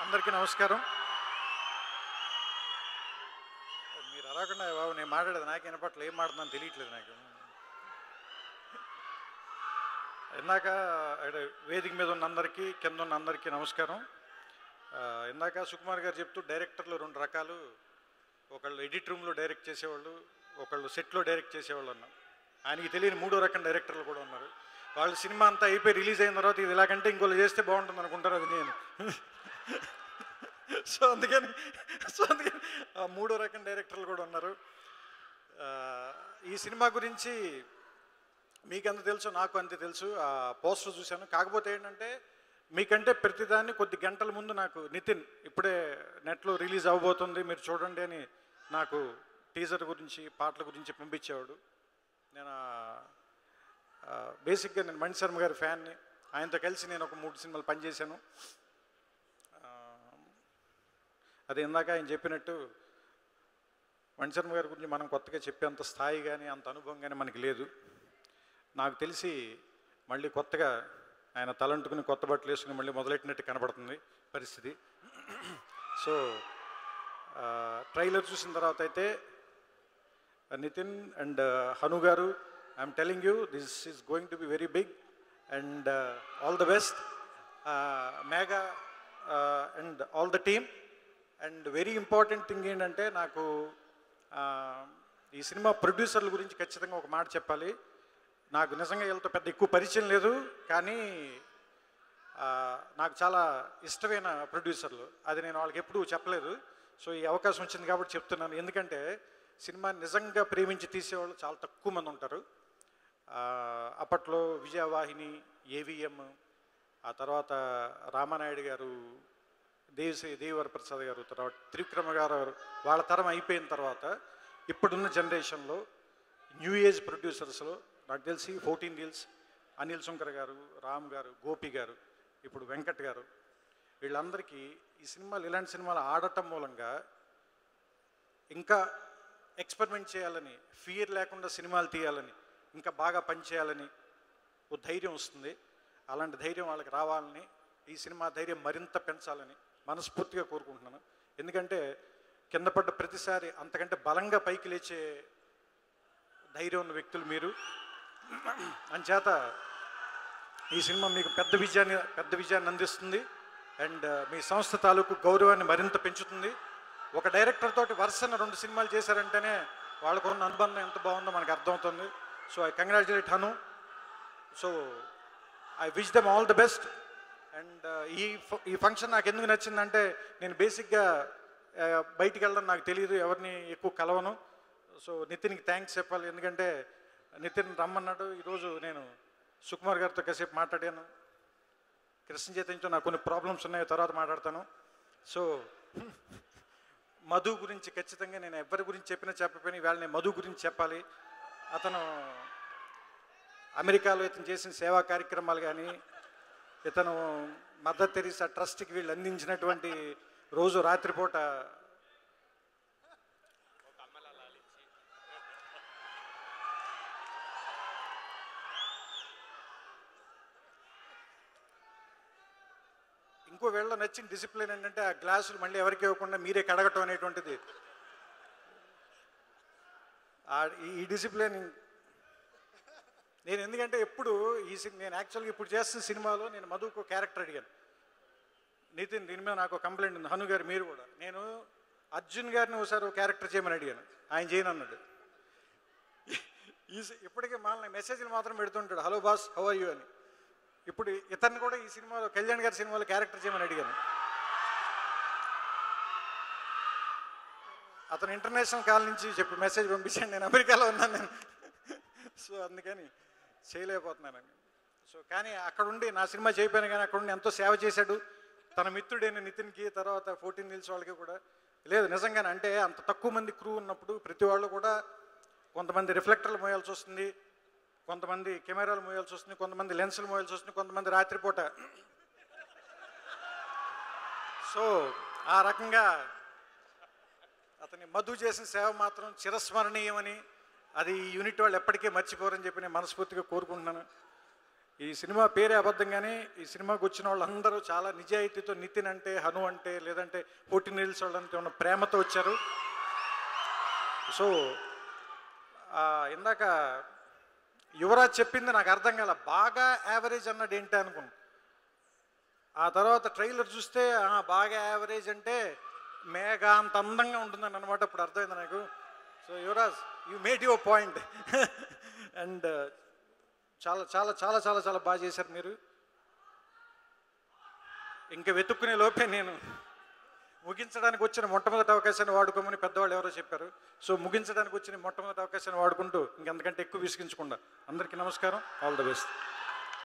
అందరికీ నమస్కారం. మీరు అరగకుండా బాబు నేను మాట్లాడేది నాకు వినపట్ల ఏం మాట్లాడుతున్నాను తెలియట్లేదు నాకు. ఇందాక వేదిక మీద ఉన్న అందరికీ కింద ఉన్న అందరికీ నమస్కారం. ఇందాక సుకుమార్ గారు చెప్తూ డైరెక్టర్లు రెండు రకాలు, ఒకళ్ళు ఎడిట్ రూమ్లో డైరెక్ట్ చేసేవాళ్ళు, ఒకళ్ళు సెట్లో డైరెక్ట్ చేసేవాళ్ళు అన్నారు. ఆయనకి తెలియని మూడో రకం డైరెక్టర్లు కూడా ఉన్నారు. వాళ్ళు సినిమా అంతా అయిపోయి రిలీజ్ అయిన తర్వాత ఇది ఇలాగంటే ఇంకోళ్ళు చేస్తే బాగుంటుంది అనుకుంటారు, అది నేను. సో అందుకని మూడో రకం డైరెక్టర్లు కూడా ఉన్నారు. ఈ సినిమా గురించి మీకు ఎంత తెలుసు నాకు అంతే తెలుసు. ఆ పోస్టర్ చూశాను. కాకపోతే ఏంటంటే మీకంటే ప్రతిదాన్ని కొద్ది గంటల ముందు నాకు నితిన్ ఇప్పుడే నెట్లో రిలీజ్ అవ్వబోతుంది మీరు చూడండి అని నాకు టీజర్ గురించి పాటల గురించి పంపించేవాడు. నేను బేసిక్గా నేను మణిశర్మ గారి ఫ్యాన్ని. ఆయనతో కలిసి నేను ఒక 3 సినిమాలు పనిచేశాను. అది ఇందాక ఆయన చెప్పినట్టు మణిశర్మ గారి గురించి మనం కొత్తగా చెప్పేంత స్థాయి కానీ అంత అనుభవం కానీ మనకి లేదు. నాకు తెలిసి మళ్ళీ కొత్తగా ఆయన తలంటుకుని కొత్త బట్టలు వేసుకుని మళ్ళీ మొదలెట్టినట్టు కనబడుతుంది పరిస్థితి. సో ట్రైలర్ చూసిన తర్వాత అయితే నితిన్ అండ్ హను గారు, I'm telling you this is going to be very big and all the best Megha and all the team. And very important thing ఏంటంటే నాకు ఈ సినిమా ప్రొడ్యూసర్ల గురించి ఖచ్చితంగా ఒక మాట చెప్పాలి. నాకు నిజంగా వీళ్ళతో పెద్ద ఎక్కువ పరిచయం లేదు, కానీ నాకు చాలా ఇష్టమైన ప్రొడ్యూసర్లు. అది నేను వాళ్ళకి ఎప్పుడూ చెప్పలేదు. సో ఈ అవకాశం వచ్చింది కాబట్టి చెప్తున్నాను. ఎందుకంటే సినిమా నిజంగా ప్రేమించి తీసేవాళ్ళు చాలా తక్కువ మంది ఉంటారు. అప్పట్లో విజయవాహిని, ఏవిఎం, ఆ తర్వాత రామానాయుడు గారు, దేవివరప్రసాద్ గారు, తర్వాత త్రివిక్రమ గారు, వాళ్ళ తరం అయిపోయిన తర్వాత ఇప్పుడున్న జనరేషన్లో న్యూ ఏజ్ ప్రొడ్యూసర్స్లో నాకు తెలిసి 14 రీల్స్, అనిల్ శంకర్ గారు, రామ్ గారు, గోపి గారు, ఇప్పుడు వెంకట్ గారు, వీళ్ళందరికీ ఈ సినిమాలు ఇలాంటి సినిమాలు ఆడటం మూలంగా ఇంకా ఎక్స్పెరిమెంట్ చేయాలని, ఫియర్ లేకుండా సినిమాలు తీయాలని, ఇంకా బాగా పనిచేయాలని ఓ ధైర్యం వస్తుంది. అలాంటి ధైర్యం వాళ్ళకి రావాలని, ఈ సినిమా ధైర్యం మరింత పెంచాలని మనస్ఫూర్తిగా కోరుకుంటున్నాను. ఎందుకంటే కింద పడ్డ ప్రతిసారి అంతకంటే బలంగా పైకి లేచే ధైర్యం ఉన్న వ్యక్తులు మీరు. అంచేత ఈ సినిమా మీకు పెద్ద విజయాన్ని అందిస్తుంది అండ్ మీ సంస్థ తాలూకు గౌరవాన్ని మరింత పెంచుతుంది. ఒక డైరెక్టర్ తోటి వరుసన 2 సినిమాలు చేశారంటేనే వాళ్ళకు ఉన్న అనుబంధం ఎంత బాగుందో మనకు అర్థమవుతుంది. So I congratulate Hanu. So I wish them all the best. And ఈ ఫంక్షన్ నాకు ఎందుకు నచ్చిందంటే నేను బేసిక్గా బయటికి వెళ్ళడం నాకు తెలియదు, ఎవరిని ఎక్కువ కలవను. సో నితిన్కి థ్యాంక్స్ చెప్పాలి. ఎందుకంటే నితిన్ రమ్మన్నాడు. ఈరోజు నేను సుకుమార్ గారితో కాసేపు మాట్లాడాను. కృష్ణ చైతన్యతో నాకు కొన్ని ప్రాబ్లమ్స్ ఉన్నాయి, తర్వాత మాట్లాడతాను. సో మధు గురించి ఖచ్చితంగా నేను ఎవరి గురించి చెప్పకపోయినా ఇవాళ నేను మధు గురించి చెప్పాలి. అతను అమెరికాలో ఇతను చేసిన సేవా కార్యక్రమాలు కానీ, ఇతను మదర్ తెరీసా ట్రస్ట్కి వీళ్ళు అందించినటువంటి రోజు రాత్రిపూట ఇంకో వేళ నచ్చిన డిసిప్లిన్ ఏంటంటే ఆ గ్లాసులు మళ్ళీ ఎవరికి ఇవ్వకుండా మీరే కడగటం అనేటువంటిది. ఈ డిసిప్లిన్ నేను ఎందుకంటే ఎప్పుడు నేను యాక్చువల్గా ఇప్పుడు చేస్తున్న సినిమాలో నేను మధుకు క్యారెక్టర్ అడిగాను. నితిన్ దీని మీద నాకు కంప్లైంట్ ఉంది, హను గారు మీరు కూడా. నేను అర్జున్ గారిని ఒకసారి ఒక క్యారెక్టర్ చేయమని అడిగాను, ఆయన చేయను అన్నాడు. ఇప్పటికే మామూలు మెసేజ్లు మాత్రం పెడుతుంటాడు, hello boss how are you అని. ఇప్పుడు ఇతన్ని కూడా ఈ సినిమాలో కళ్యాణ్ గారి సినిమాలో క్యారెక్టర్ చేయమని అడిగాను. అతను ఇంటర్నేషనల్ కాల్ నుంచి చెప్పి మెసేజ్ పంపించాను, నేను అమెరికాలో ఉన్నాను నేను. సో అందుకని చేయలేకపోతున్నాను. సో కానీ అక్కడుండి నా సినిమా చేయకపోయినా కానీ అక్కడుండి ఎంతో సేవ చేశాడు తన మిత్రుడైన నితిన్కి, తర్వాత 14 రీల్స్ వాళ్ళకి కూడా. లేదు నిజంగానే, అంటే అంత తక్కువ మంది క్రూ ఉన్నప్పుడు ప్రతి వాళ్ళు కూడా కొంతమంది రిఫ్లెక్టర్లు మోయాల్సి వస్తుంది, కొంతమంది కెమెరాలు మోయాల్సి వస్తుంది, కొంతమంది లెన్సులు మోయాల్సి వస్తుంది, కొంతమంది రాత్రిపూట. సో ఆ రకంగా అతని మధు చేసిన సేవ మాత్రం చిరస్మరణీయమని, అది యూనిట్ వాళ్ళు ఎప్పటికీ మర్చిపోరని చెప్పి నేను మనస్ఫూర్తిగా కోరుకుంటున్నాను. ఈ సినిమా పేరే అబద్ధం, కానీ ఈ సినిమాకి వచ్చిన వాళ్ళందరూ చాలా నిజాయితీతో, నితిన్ అంటే, హను అంటే, లేదంటే 14 రీల్స్ వాళ్ళంటే ఉన్న ప్రేమతో వచ్చారు. సో ఇందాక యువరాజ్ చెప్పింది నాకు అర్థం కాల, బాగా యావరేజ్ అన్నాడు ఏంటి అనుకున్నాను. ఆ తర్వాత ట్రైలర్ చూస్తే బాగా యావరేజ్ అంటే మేఘా అంత అందంగా ఉంటుందని అనమాట. ఇప్పుడు అర్థమైంది నాకు. So Yuvraj, you made your point. And చాలా చాలా చాలా చాలా చాలా బాగా చేశారు మీరు. ఇంకా వెతుక్కునే లోపే నేను ముగించడానికి వచ్చిన మొట్టమొదటి అవకాశాన్ని వాడుకోమని పెద్దవాళ్ళు ఎవరో చెప్పారు. సో ముగించడానికి వచ్చిన మొట్టమొదటి అవకాశాన్ని వాడుకుంటూ ఇంకెంతకంటే ఎక్కువ విసిగించకుండా అందరికీ నమస్కారం. All the best.